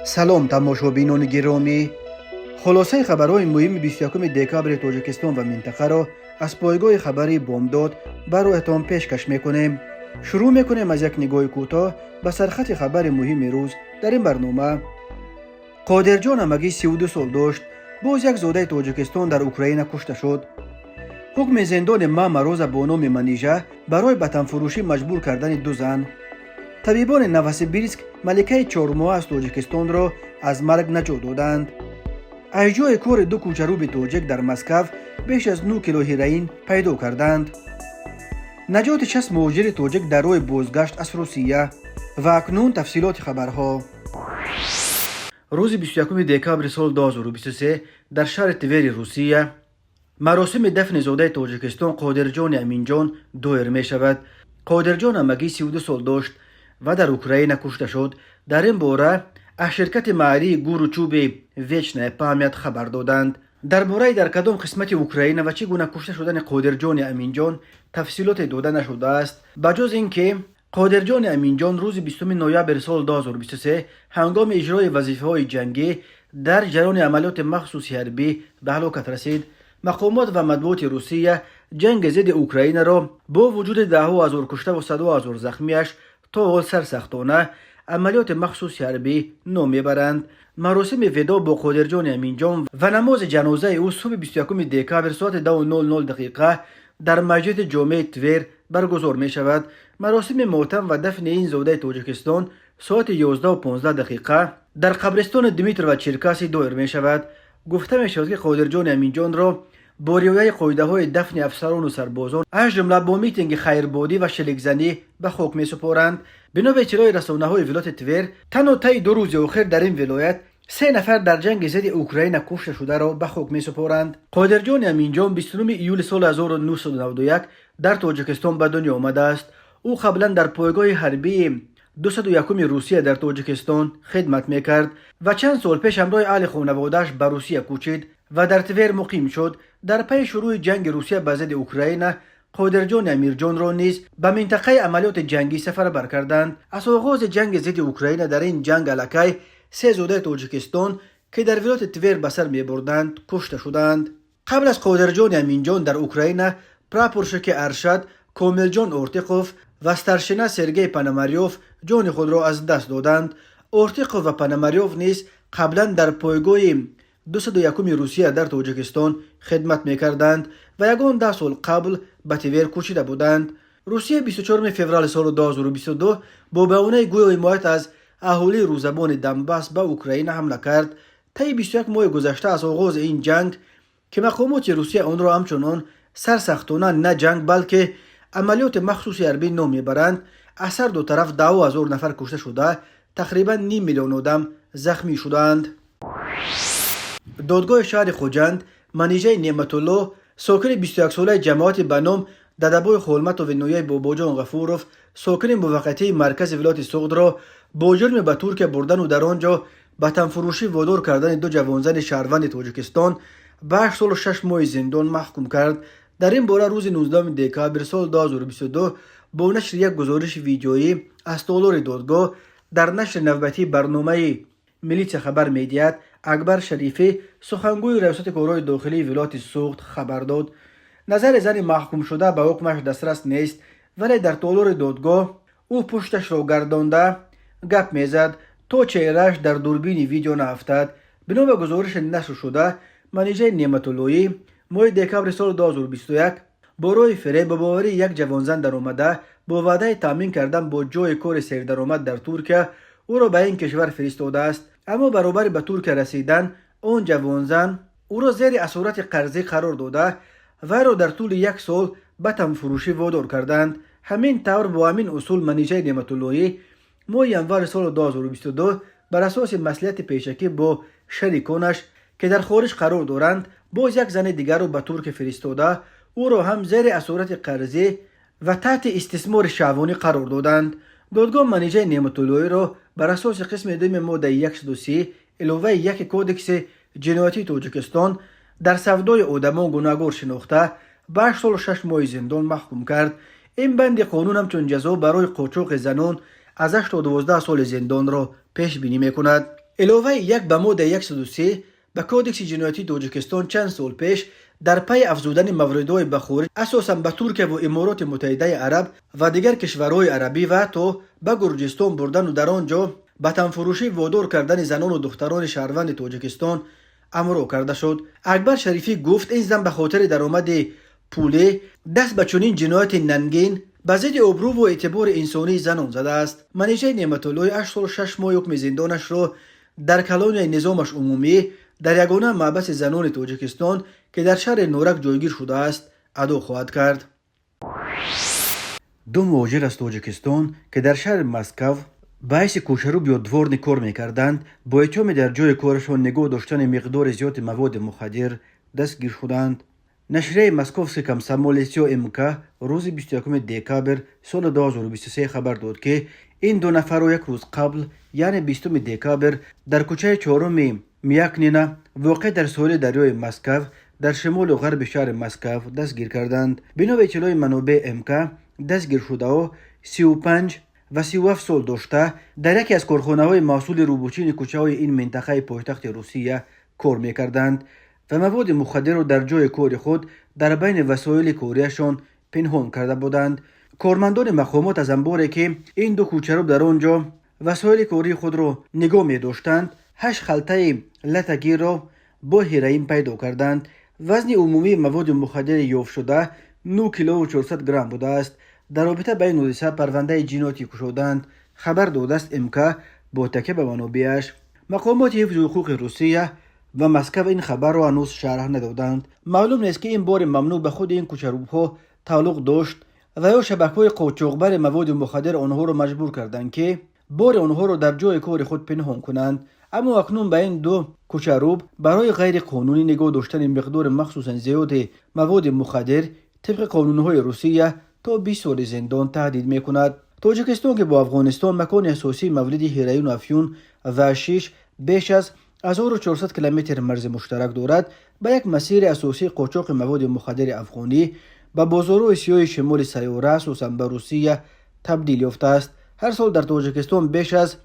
سلام تماشابینان گرامی، خلاصه خبرهای مهم 21 دکبر تاجیکستان و منطقه را از پایگاه خبری بامداد برایتان پیشکش میکنیم. شروع میکنیم از یک نگاه کوتاه به سرخط خبر مهم روز. در این برنامه قادرجان امگی 32 سال داشت، باز یک زاده تاجیکستان در اوکراین کشته شد. حکم زندان مروز با نام منیژه برای وطن فروشی مجبور کردن دو زن. طبیبان نوسیبیرسک ملکه 4 ماه از تاجیکستان را از مرگ نجات دادند. از جای کار دو کوچروب تاجیک در مسکو بیش از 9 کیلو هیروئین پیدا کردند. نجات 60 مهاجر تاجیک در راه بازگشت از روسیه. و اکنون تفصیلات خبرها. روز 21 دکبر سال 2023 در شهر تویر روسیه مراسم دفن زاده تاجیکستان قادرجان امینجان دایر می شود. قادرجان امگی 32 سال داشت و در اوکراین کشته شد. در این باره از شرکت معری گوروچوب ویچنای پامیت خبر دادند. درباره در کدام قسمت اوکراین و چگونه کشته شدن قادرجان امینجان تفصیلات داده نشده است، بجز اینکه قادرجان امینجان روز 20 نوامبر سال 2023 هنگام اجرای وظیفه‌های جنگی در جریان عملیات مخصوص حربی به هلاکت رسید. مقامات و مطبوعات روسیه جنگ ضد اوکراین را با وجود ده‌ها هزار کشته و صدها هزار زخمیش تا حال سرسختانه عملیات مخصوص حربی نام میبرند. مراسم وداع با قادرجان امینجان و نماز جنازه او صبح 21 دکبر ساعت 2:00 دقیقه در مسجد جامع تویر برگزار می شود. مراسم ماتم و دفن این زاده تاجیکستان ساعت 11:15 دقیقه در قبرستان دمیتر و چرکاسی دایر می شود. گفته می شود که قادرجان امینجان را با رعایت قاعده های دفن افسران و سربازان از جمله با میتینگ خیربادی و شلیک‌زنی به خاک می سپارند. بنا به اطلاع رسانه های ولایت تویر، تنها طی 2 روز اخیر در این ولایت 3 نفر در جنگ ضد اوکراین کشته شده را به خاک می سپارند. قادرجان امینجان 29 ایول سال 1991 در تاجیکستان به دنیا آمده است. او قبلا در پایگاه حربی 201 روسیه در تاجیکستان خدمت میکرد و چند سال پیش همراه اهل خانواده‌اش به روسیه کوچید و در تویر مقیم شد. در پی شروع جنگ روسیه به ضد اوکراین، قادرجان امیرجان را نیز به منطقه عملیات جنگی سفربر کردند. از آغاز جنگ ضد اوکراین در این جنگ الکی 3 زاده تاجیکستان که در ولایت تویر به سر میبردند کشته شدند. قبل از قادرجان امینجان در اوکراین، پراپورشک ارشد کاملجان اورتیقوف و سترشنا سرگئی پاناماریوف جان خود را از دست دادند. اورتیقوف و پاناماریوف نیز قبلا در پایگاه 201 روسیه در تاجیکستان خدمت میکردند و یگان 10 سال قبل به تویر کوچیده بودند. روسیه 24 فوریه سال 2022 با بهانه گویا حمایت از اهالی روزبان دنباس به اوکراین حمله کرد. طی 21 ماه گذشته از آغاز این جنگ که مقامات روسیه آن را همچنان سرسختانه نه جنگ بلکه عملیات مخصوص حربی نام میبرند، از هر دو طرف 10,000 نفر کشته شده، تقریبا 5 میلیون آدم زخمی شدند. دادگاه شهر خوجند منیژه نعمت الله ساکن 21 ساله جماعت به نام ددبای خولمت و نویه باباجان غفوروف ساکن موقتی مرکز ولایت سوغد را با جرم به ترکیه بردن و در آنجا وطن فروشی وادار کردن 2 جوانزن شهروند تاجیکستان به 8 سال و 6 ماه زندان محکوم کرد. در این باره روز 19 دکبر سال 2022 با نشر یک گزارش ویدیویی از تالار دادگاه در نشر نوبتی برنامه ملیت خبر میدیت اکبر شریفی سخنگوی ریاست کارهای داخلی ولایت سوغد خبر داد. نظر زن محکوم شده به حکمش دسترس نیست، ولی در تالار دادگاه او پشتش را گردانده گپ میزد تا چهرهش در دوربین ویدیو نافتد. بنا به گزارش نشر شده، منیژه نعمت اللهی ماه دکبر سال 2021 با راه فریب به باوری یک جوانزن در آمده با وعده تامین کردن با جای کار سردرآمد در ترکیه او را به این کشور فرستاده است. اما برابر به ترکیه رسیدن آن جوانزن او را زیر اسارت قرضی قرار داده و را در طول 1 سال به وطن فروشی وادار کردند. همین طور با همین اصول منیژه نعمت اللهی ماه ینور سال 2022 بر اساس مصلحت پیشکی با شریکانش که در خارج قرار دارند باز یک زن دیگر را به ترکیه فرستاده او را هم زیر اسارت قرضی و تحت استثمار شهوانی قرار دادند. دادگاه منیژه نعمت اللهی را بر اساس قسم 2 ماده 130 علاوه 1 کودکس جنایتی تاجیکستان در سودای آدمان گناهکار شناخته به 8 سال و 6 ماه زندان محکوم کرد. این بند قانون همچون جزا برای قاچاق زنان از 8 تا 12 سال زندان را پیش بینی میکند. علاوه یک به ماده 103 به کودکس جنایتی تاجیکستان چند سال پیش در پی افزودن موردهای بخوری اساسا به ترکیه و امارات متحده عرب و دیگر کشورهای عربی و تو به گرجستان بردن و در آنجا به تنفروشی وادار کردن زنان و دختران شهروند تاجیکستان امر کرده شد. اکبر شریفی گفت این زن به خاطر درآمد پولی دست به چنین جنایت ننگین به ضد ابرو و اعتبار انسانی زنان زده است. منیژه نعمت الله 8 سال و 6 ماه حکم زندانش را در کلان نظامش عمومی در یگانه محبس زنان تاجیکستان که در شهر نورک جایگیر شده است ادا خواهد کرد. دو مهاجر از تاجیکستان که در شهر مسکو باعث کوچروب یا دورنی کار میکردند با اتهام در جای کارشان نگاه داشتن مقدار زیاد مواد مخدر دستگیر شدند. نشریه مسکوفسکی کامسомольская امکا روز 21 دکامبر سال 2023 خبر داد که این دو نفر را یک روز قبل یعنی 20 دکامبر در کوچه چهارم میاکنینا واقع در ساحل دریای مسکو در شمال و غرب شهر مسکو دستگیر کردند. بنا به اطلاع منابع امکا دستگیر شده و 35 و 37 سال داشته در یکی از کارخانه‌های محصول روبوچین کوچه‌های این منطقه پایتخت روسیه کار می‌کردند و مواد مخدر را در جای کار خود در بین وسایل کاریشان پنهان کرده بودند. کارمندان مقامات از انباری که این دو کوچروب در آنجا وسایل کاری خود را نگاه می‌داشتند 8 خلطه لتگیر را با هیروئین پیدا کردند. وزن عمومی مواد مخدر یافت شده 9 کیلو و 400 گرم بوده است. در رابطه با این حادثه پرونده جنایتی گشودند. خبر داده است امکا با تکیه به منابعش. مقامات حفظ حقوق روسیه و مسکو این خبر را هنوز شرح ندادند. معلوم نیست که این بار ممنوع به خود این کوچروب ها تعلق داشت و یا شبکه‌های قاچاقبر مواد مخدر آنها را مجبور کردند که بار آنها را در جای کار خود پنهان کنند. اما اکنون به این دو کوچروب برای غیر قانونی نگاه داشتن مقدار مخصوصا زیاد مواد مخدر طبق قانون‌های روسیه تا 20 سال زندان تهدید می‌کند. تاجیکستان که با افغانستان مکان اساسی مولد هیروئین و افیون و حشیش بیش از 1400 کیلومتر مرز مشترک دارد، به یک مسیر اساسی قاچاق مواد مخدر افغانی به بازارهای سیاه شمال سیاره اساساً به روسیه تبدیل یافته است. هر سال در تاجیکستان بیش از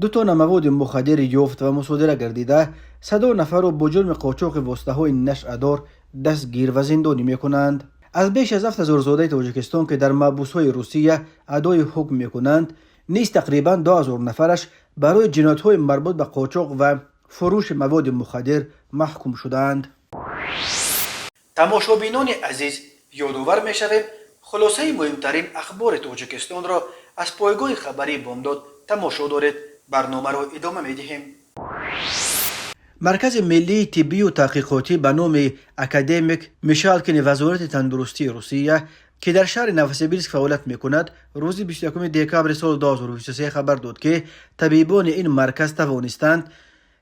2 تن مواد مخدر یافت و مصادره گردیده 100 نفر را با جرم قاچاق واسطه‌های نشأه‌دار دستگیر و زندانی می‌کنند. از بیش از 7000 زاده تاجیکستان که در محبوس‌های روسیه ادای حکم می‌کنند، نیز تقریباً 2000 نفرش برای جنایت‌های مربوط به قاچاق و فروش مواد مخدر محکوم شدند. تماشابینان عزیز، یادآور می‌شویم خلاصه مهمترین اخبار تاجیکستان را از پایگاه خبری بامداد تماشا دارید. برنامه را ادامه می‌دهیم. مرکز ملی طبی و تحقیقاتی به نام اکادمیک میشالکین وزارت تندرستی روسیه که در شهر نوسیبیرسک فعالیت می‌کند روز 21 دکامبر سال 2023 خبر داد که طبیبان این مرکز توانستند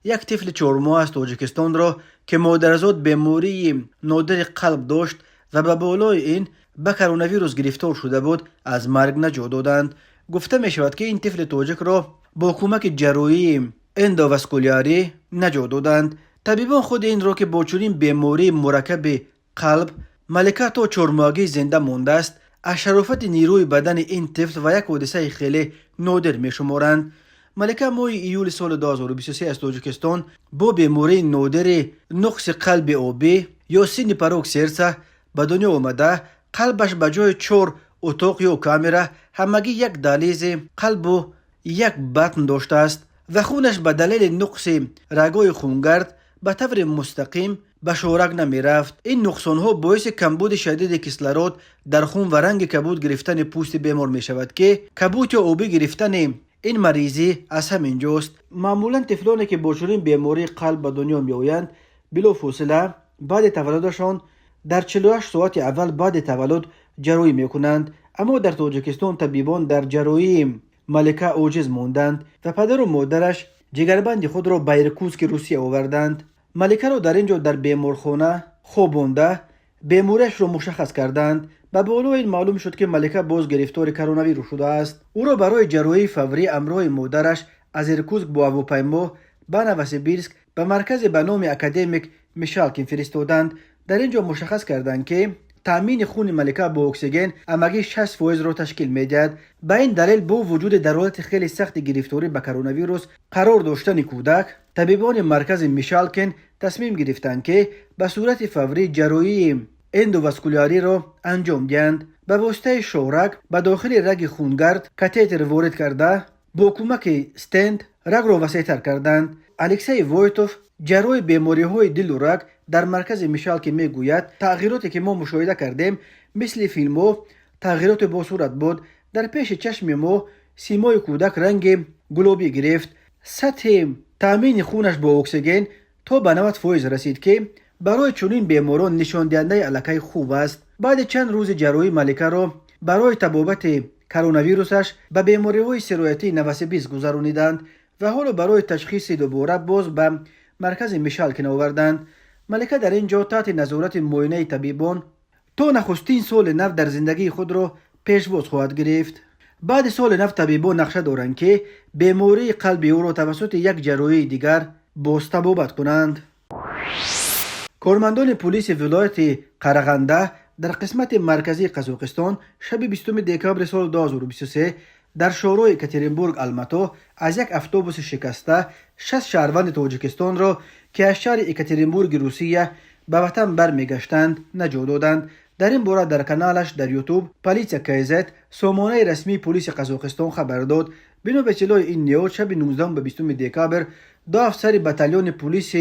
یک طفل 4 ماه از تاجیکستان را که مادرزاد بیماری نادر قلب داشت و به بالای این به کرونا ویروس گرفتار شده بود از مرگ نجات دادند. گفته می شود که این طفل تاجیک را با کمک جراحی اندوواسکولیاری نجات دادند. طبیبان خود این را که با چنین بیماری مرکب قلب ملکه تا 4 ماهگی زنده مانده است از شرافت نیروی بدن این طفل و یک حادثه خیلی نادر می شمارند. ملکه ماه ایول سال 2023 از تاجیکستان با بیماری نادر نقص قلب آبی یا سینی پاروکسیرسا به دنیا آمده. قلبش به جای 4 اتاق یا کامره همگی یک دهلیز قلب و یک بطن داشته است و خونش به دلیل نقص رگای خونگرد به طور مستقیم به شورک نمی رفت. این نقصان ها باعث کمبود شدید کسلرود در خون و رنگ کبود گرفتن پوست بیمار می شود که کبود یا آبی گرفتن این مریضی از همین جاست. معمولا طفلانی که با چنین بیماری قلب به دنیا می آیند بلافاصله بعد تولدشان در 48 ساعت اول بعد تولد جراحی می کنند. اما در تاجیکستان طبیبان در جراحی ملکه عاجز ماندند و پدر و مادرش جگربند خود را به ایرکوتسک روسیه آوردند. ملکه را در اینجا در بیمارخانه خوابانده بیماریش را مشخص کردند. به بالا این معلوم شد که ملکه باز گرفتار کرونا ویروس شده است. او را برای جراحی فوری همراه مادرش از ایرکوتسک با هواپیما به نوسیبیرسک به مرکز به نام اکادمیک میشالکین فرستادند. در اینجا مشخص کردند که تامین خون ملکه با اکسیژن امگی 60% را تشکیل میدهد. به این دلیل با وجود در حالت خیلی سخت گرفتاری به کرونا ویروس قرار داشتن کودک، طبیبان مرکز میشالکن تصمیم گرفتند که به صورت فوری جراحی اندوواسکولاری را انجام دهند. به واسطه شورک به داخل رگ خونگرد کاتتر وارد کرده با کمک استند رگ را وسیع‌تر کردند. الکسی وویتوف جراح بیماری‌های دل و رگ در مرکز میشالکن میگوید تغییراتی که ما مشاهده کردیم مثل فیلم‌ها تغییرات با صورت بود. در پیش چشم ما سیمای کودک رنگ گلابی گرفت. سطح تامین خونش با اکسیژن تا به 90% رسید که برای چنین بیماران نشان دهنده الکی خوب است. بعد چند روز جراحی ملکه را برای تبابت کرونا ویروسش به بیماری‌های سرایتی نوسبیس گذرانیدند و حالا برای تشخیص دوباره باز به مرکز میشالکن آوردند. ملکه در اینجا تحت نظارت معاینه طبیبان تا نخستین سال نو در زندگی خود را پیشواز خواهد گرفت. بعد سال نو طبیبان نقشه دارند که بیماری قلبی او را توسط یک جراحی دیگر باز تبابت کنند. کارمندان پلیس ولایت قرغنده در قسمت مرکزی قزاقستان شب 20 دکامبر سال 2023 در شورای اکاترینبورگ الماتا از یک اتوبوس شکسته 60 شهروند تاجیکستان را که از شهر اکاترینبورگ روسیه به وطن برمیگشتند نجات دادند. در این باره در کانالش در یوتیوب پلیس کایزت سامانه رسمی پلیس قزاقستان خبر داد. بنا به اطلاع این نیوز شب 19 به 20 دکامبر دو افسر بتالون پلیس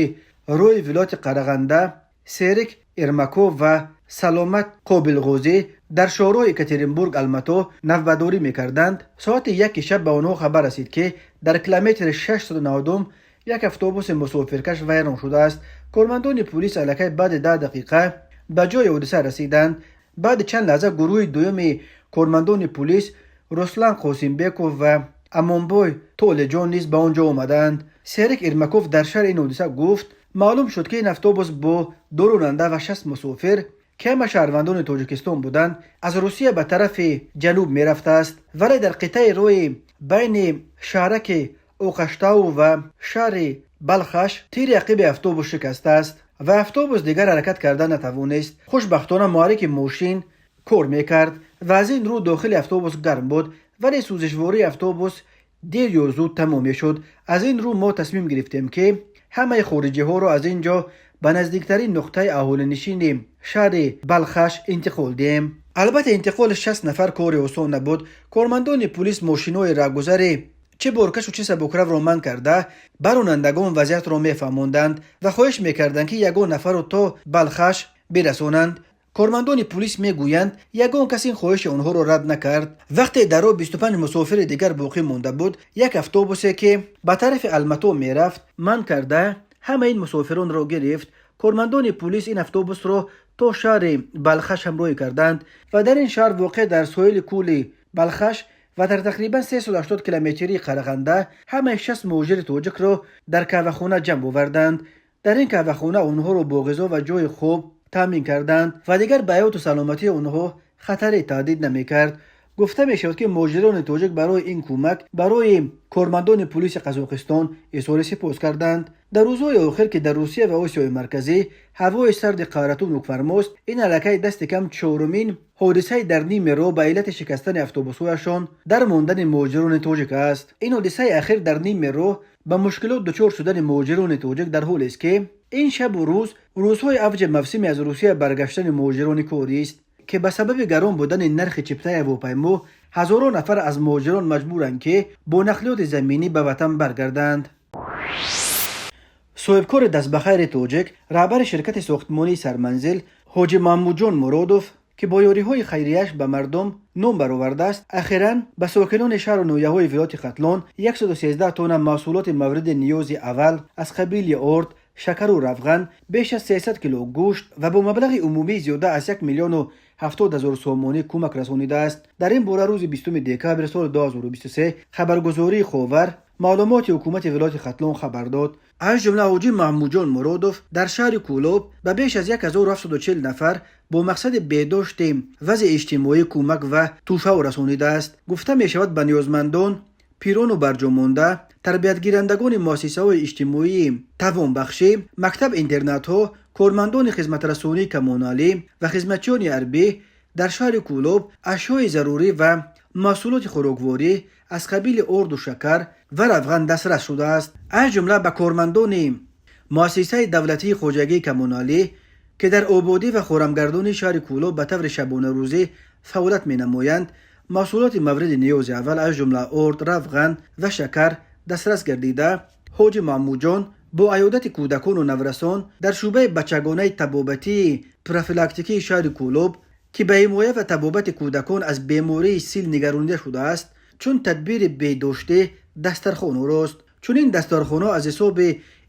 روی ولایت قرغنده سیرک ارماکو و سلامت قابلغوزی در شورای اکاترینبورگ الماتا نوبرداری میکردند. ساعت 1 شب به آنها خبر رسید که در کیلومتر 690 یک اتوبوس مسافرکش ویران شده است. کارمندان پلیس الکی بعد 10 دقیقه به جای حادثه رسیدند. بعد چند لحظه گروه دوم کارمندان پلیس رسلان قاسمبکوف و امانبای تولجان نیز به آنجا آمدند. سیرک ارماکوف در شهر این حادثه گفت معلوم شد که این اتوبوس با 2 راننده و 60 مسافر که همه شهروندان تاجیکستان بودند از روسیه به طرف جنوب می رفته است، ولی در قطعه روی بین شهرک اوقشتاو و شهر بلخش تیر عقب اتوبوس شکسته است و اتوبوس دیگر حرکت کرده نتوانست. خوشبختانه محرک ماشین کار میکرد و از این رو داخل اتوبوس گرم بود، ولی سوزشواری اتوبوس دیر یا زود تمام شد. از این رو ما تصمیم گرفتیم که همه خارجی ها را از اینجا به نزدیکترین نقطه اهالی نشین شهر بلخش انتقال دهیم. البته انتقال 60 نفر کار آسان نبود. کارمندان پلیس ماشین‌های راهگذر چه بارکش و چه سبکرو را منع کرده به رانندگان وضعیت را میفهماندند و خواهش میکردند که یگان نفر را تا بلخش برسانند. کارمندان پلیس میگویند یگان کسی خواهش آنها را رد نکرد. وقتی در راه 25 مسافر دیگر باقی مانده بود، یک اتوبوسی که به طرف الماتا میرفت منع کرده همه این مسافران را گرفت. کارمندان پلیس این اتوبوس را تا شهر بلخش همراهی کردند و در این شهر واقع در ساحل کول بلخش و در تقریبا 380 کیلومتری قرغنده همه 60 مهاجر تاجیک را در کهوه‌خانه جمع آوردند. در این کهوه‌خانه آنها را با غذا و جای خوب تامین کردند و دیگر به حیات و سلامتی آنها خطری تهدید نمی‌کرد. گفته می‌شود که مهاجران تاجیک برای این کمک برای کارمندان پلیس قزاقستان اظهار سپاس کردند. در روزهای آخر که در روسیه و آسیای مرکزی هوای سرد قارت و نوک‌فرماست، این علاقه دست کم چهارمین حادثه در نیم راه به علت شکستن اتوبوس‌هایشان در ماندن مهاجران تاجیک است. این حادثه اخیر در نیم راه به مشکلات دچار شدن مهاجران تاجیک در حالی است که این شب و روزهای اوج موسم از روسیه برگشتن مهاجران کاری است که به سبب گران بودن نرخ چپتای هواپیما هزاران نفر از مهاجران مجبورند که با نقلیات زمینی به وطن برگردند. صاحبکار دست بخیر تاجیک رهبر شرکت ساختمانی سرمنزل حاجی محمود جان مرادوف که با یاری‌های خیریه‌اش به مردم نام برآورده است، اخیراً به ساکنان شهر و نویه‌های ولایت ختلان 113 تن محصولات مورد نیاز اول از قبیل آرد، شکر و روغن، بیش از 300 کیلو گوشت و با مبلغ عمومی زیاده از 1,070,000 سومانی کمک رسانیده است. در این باره روز 20 دکامبر سال 2023 خبرگزاری خاور معلومات حکومت ولایت ختلان خبر داد. از جمله حاجی محمود جان مرادوف در شهر کولوب به بیش از 1740 نفر با مقصد بهداشت وضع اجتماعی کمک و تحفه رسانیده است. گفته می شود به نیازمندان پیران و برجامانده، تربیتگیرندگان مؤسسه‌های اجتماعی توانبخشی، مکتب اینترنت‌ها، کارمندان خدمت رسانی کمونالی و خدمتچیان حربی در شهر کولوب اشیاء ضروری و محصولات خوراکواری از قبیل آرد و شکر و روغن دسترس شده است. از جمله به کارمندان مؤسسه دولتی خواجگی کمونالی که در آبادی و خرمگردانی شهر کولوب به طور شبانه روزی فعالیت می‌نمایند، محصولات مورد نیاز اول از جمله آرد، روغن و شکر دسترس گردیده. حاج محمود جان با عیادت کودکان و نورسان در شعبه بچگانه طبابتی پروفیلاکتیکی شهر کولوب که به حمایت و طبابت کودکان از بیماری سیل نگرانیده شده است، چون تدبیر بهداشتی دسترخوان راست. چون این دسترخوان از حساب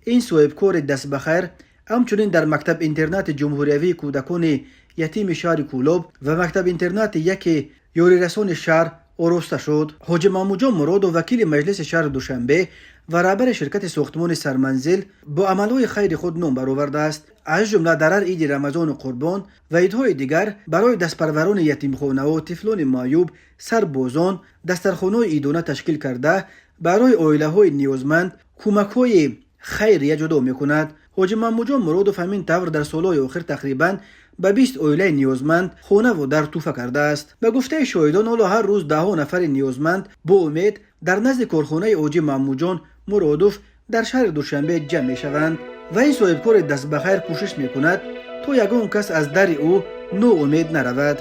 این صاحبکار دست بخیر همچنین در مکتب اینترنت جمهوریوی کودکان یتیم شهر کولوب و مکتب اینترنت یک یاری رسان شهر آراسته شد. حاج محمود جان مراد و وکیل مجلس شهر دوشنبه و رهبر شرکت ساختمان سرمنزل با عملهای خیر خود نام برآورده است. از جمله در هر عید رمضان و قربان و عیدهای دیگر برای دستپروران یتیمخانه و طفلان معیوب سربازان دسترخوان‌های عیدانه تشکیل کرده برای عائله‌های نیازمند کمک‌های خیریه جدا می‌کند. حاج محمود جان مراد و همین طور در سالهای آخر تقریباً به 20 عائله نیازمند خانه و در تحفه کرده است. به گفته شاهدان حالا هر روز 10 نفر نیازمند با امید در نزد کارخانه حاج محمود جان مرادوف در شهر دوشنبه جمع می‌شوند و این صاحبکار دست بخیر کوشش می‌کند تا یگان کس از در او ناامید نرود.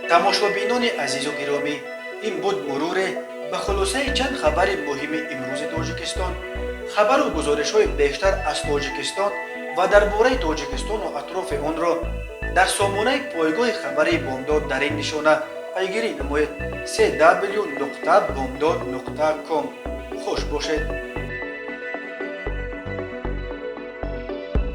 تماشابینان عزیز و گرامی، این بود مرور به خلاصه چند خبر مهم امروز تاجیکستان. خبر و گزارش‌های بیشتر از تاجیکستان و درباره تاجیکستان و اطراف آن را در سامانه پایگاه خبری بامداد در این نشانه پیگیری نمایید: www.bamdad.com. خوش باشید.